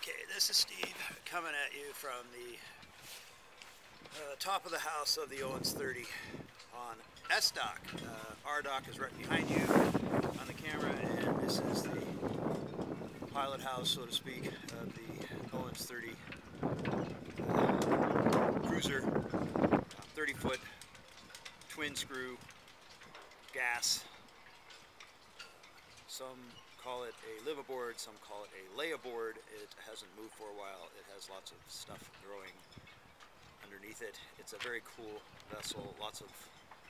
Okay, this is Steve coming at you from the top of the house of the Owens 30 on S dock. R dock is right behind you on the camera, and this is the pilot house, so to speak, of the Owens 30 cruiser, 30-foot twin screw gas. Some call it a liveaboard, some call it a layaboard. It hasn't moved for a while. It has lots of stuff growing underneath it. It's a very cool vessel, lots of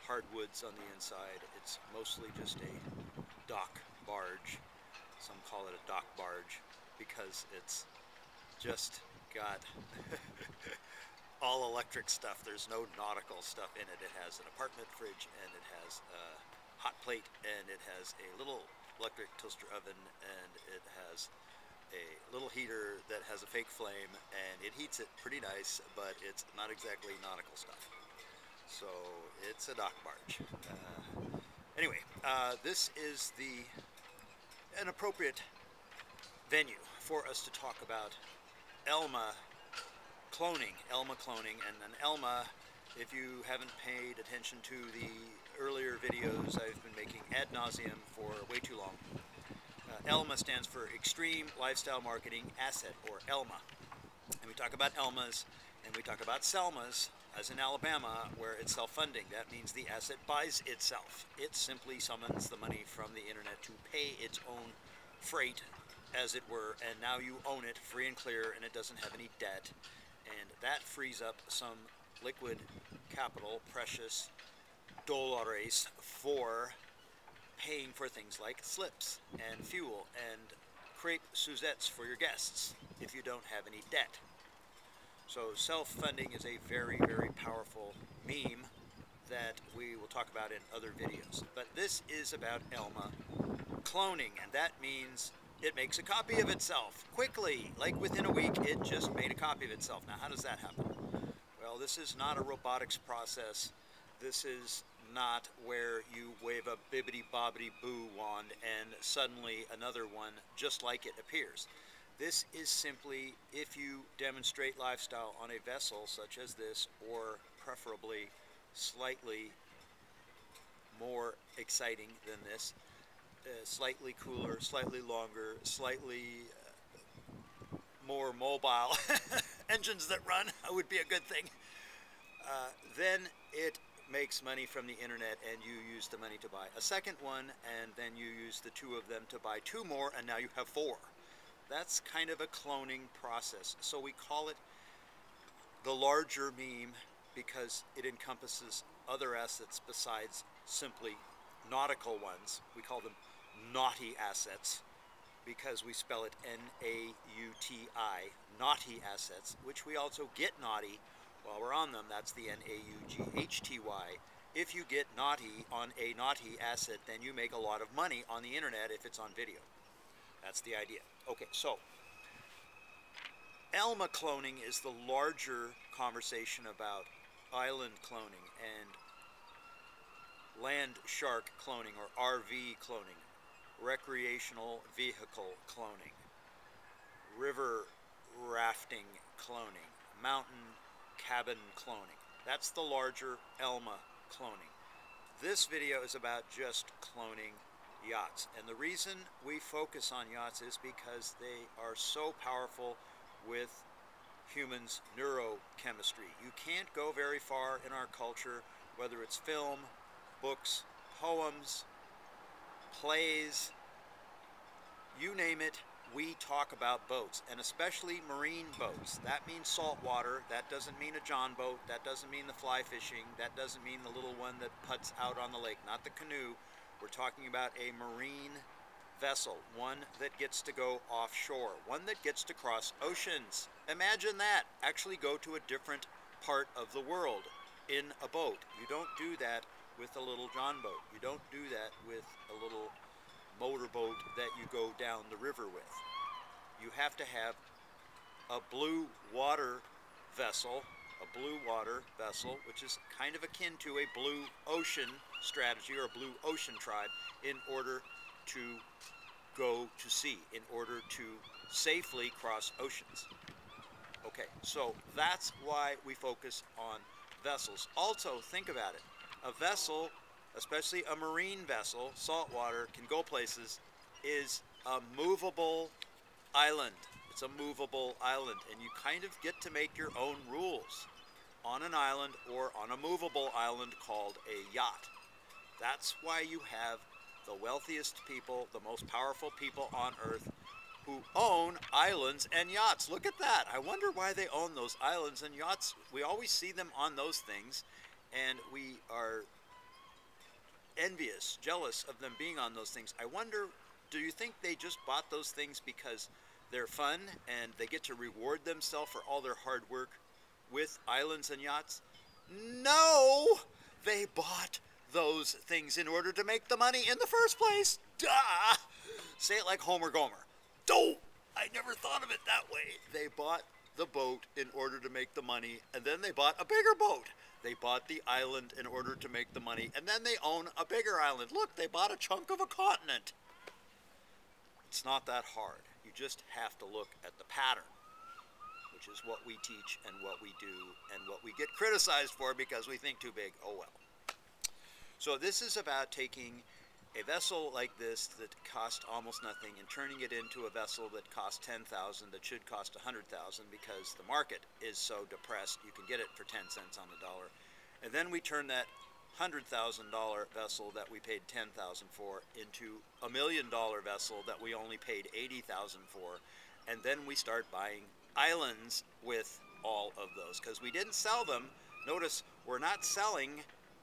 hardwoods on the inside. It's mostly just a dock barge. Some call it a dock barge because it's just got all electric stuff. There's no nautical stuff in it. It has an apartment fridge, and it has a hot plate, and it has a little electric toaster oven, and it has a little heater that has a fake flame, and it heats it pretty nice, but it's not exactly nautical stuff. So it's a dock barge. Anyway, this is an appropriate venue for us to talk about ELMA cloning. And an ELMA, if you haven't paid attention to the earlier videos I've been making ad nauseum for way too long, ELMA stands for Extreme Lifestyle Marketing Asset, or ELMA. And we talk about ELMAs, and we talk about SELMAs, as in Alabama, where it's self-funding. That means the asset buys itself. It simply summons the money from the internet to pay its own freight, as it were, and now you own it free and clear, and it doesn't have any debt. And that frees up some liquid capital, precious dollars, for paying for things like slips and fuel and crepe Suzettes for your guests if you don't have any debt. So self-funding is a very, very powerful meme that we will talk about in other videos. But this is about ELMA cloning, and that means it makes a copy of itself quickly. Like within a week, it just made a copy of itself. Now, how does that happen? Well, this is not a robotics process. This is not where you wave a bibbidi-bobbidi-boo wand and suddenly another one just like it appears. This is simply if you demonstrate lifestyle on a vessel such as this, or preferably slightly more exciting than this, slightly cooler, slightly longer, slightly more mobile engines that run would be a good thing. Then it makes money from the internet, and you use the money to buy a second one, and then you use the two of them to buy two more, and now you have four. That's kind of a cloning process. So we call it the larger meme because it encompasses other assets besides simply nautical ones. We call them naughty assets because we spell it N-A-U-T-I, naughty assets, which we also get naughty while we're on them. That's the N-A-U-G-H-T-Y. If you get naughty on a naughty asset, then you make a lot of money on the internet if it's on video. That's the idea. Okay, so ELMA cloning is the larger conversation about island cloning and land shark cloning, or RV cloning, recreational vehicle cloning, river rafting cloning, mountain cabin cloning. That's the larger ELMA cloning. This video is about just cloning yachts, and the reason we focus on yachts is because they are so powerful with humans' neurochemistry. You can't go very far in our culture, whether it's film, books, poems, plays, you name it, we talk about boats, and especially marine boats. That means saltwater. That doesn't mean a John boat. That doesn't mean the fly fishing. That doesn't mean the little one that puts out on the lake, not the canoe. We're talking about a marine vessel, one that gets to go offshore, one that gets to cross oceans. Imagine that. Actually go to a different part of the world in a boat. You don't do that with a little John boat. You don't do that with a little motorboat that you go down the river with. You have to have a blue water vessel, which is kind of akin to a blue ocean strategy or a blue ocean tribe, in order to go to sea in order to safely cross oceans. Okay, so that's why we focus on vessels. Also, think about it. A vessel, especially a marine vessel, saltwater, can go places, is a movable island. It's a movable island, and you kind of get to make your own rules on an island or on a movable island called a yacht. That's why you have the wealthiest people, the most powerful people on earth who own islands and yachts. Look at that. I wonder why they own those islands and yachts. We always see them on those things, and we are envious, jealous of them being on those things. I wonder, do you think they just bought those things because they're fun and they get to reward themselves for all their hard work with islands and yachts? No! They bought those things in order to make the money in the first place. Duh! Say it like Homer Gomer. Duh! I never thought of it that way. They bought the boat in order to make the money, and then they bought a bigger boat. They bought the island in order to make the money, and then they own a bigger island. Look, they bought a chunk of a continent. It's not that hard. You just have to look at the pattern, which is what we teach and what we do and what we get criticized for because we think too big. Oh well. So this is about taking a vessel like this that cost almost nothing and turning it into a vessel that costs $10,000 that should cost $100,000 because the market is so depressed. You can get it for 10 cents on the dollar. And then we turn that $100,000 vessel that we paid $10,000 for into a $1 million vessel that we only paid $80,000 for. And then we start buying islands with all of those because we didn't sell them. Notice we're not selling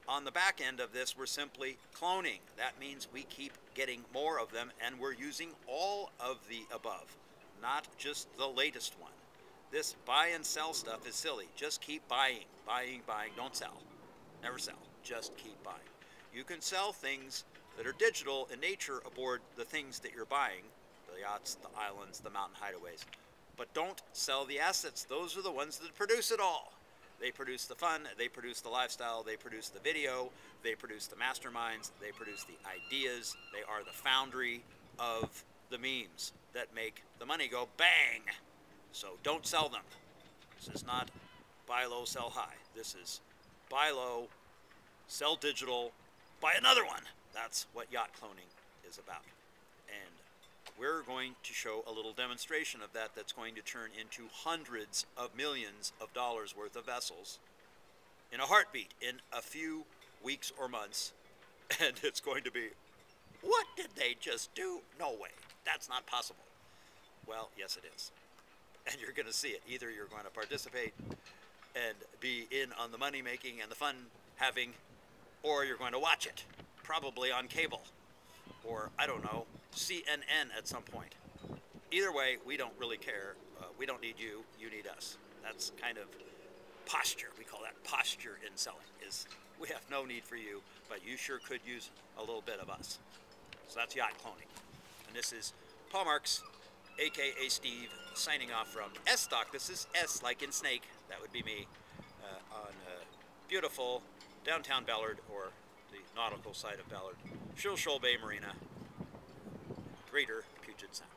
on the back end of this, we're simply cloning. That means we keep getting more of them and we're using all of the above, not just the latest one. This buy and sell stuff is silly. Just keep buying, buying, buying. Don't sell. Never sell. Just keep buying. You can sell things that are digital in nature aboard the things that you're buying, the yachts, the islands, the mountain hideaways. But don't sell the assets. Those are the ones that produce it all. They produce the fun, they produce the lifestyle, they produce the video, they produce the masterminds, they produce the ideas. They are the foundry of the memes that make the money go bang. So don't sell them. This is not buy low, sell high. This is buy low, sell digital, buy another one. That's what yacht cloning is about. And we're going to show a little demonstration of that that's going to turn into hundreds of millions of dollars worth of vessels in a heartbeat in a few weeks or months. And it's going to be, what did they just do? No way. That's not possible. Well, yes it is. And you're going to see it. Either you're going to participate and be in on the money making and the fun having, or you're going to watch it, probably on cable. Or, I don't know, CNN at some point. Either way, we don't really care. We don't need you, you need us. That's kind of posture. We call that posture in selling, is we have no need for you, but you sure could use a little bit of us. So that's yacht cloning. And this is Paul Marks, a.k.a. Steve, signing off from S-Stock. This is S like in snake. That would be me on beautiful downtown Ballard, or the nautical side of Ballard, Shoal Bay Marina, Greater Puget Sound.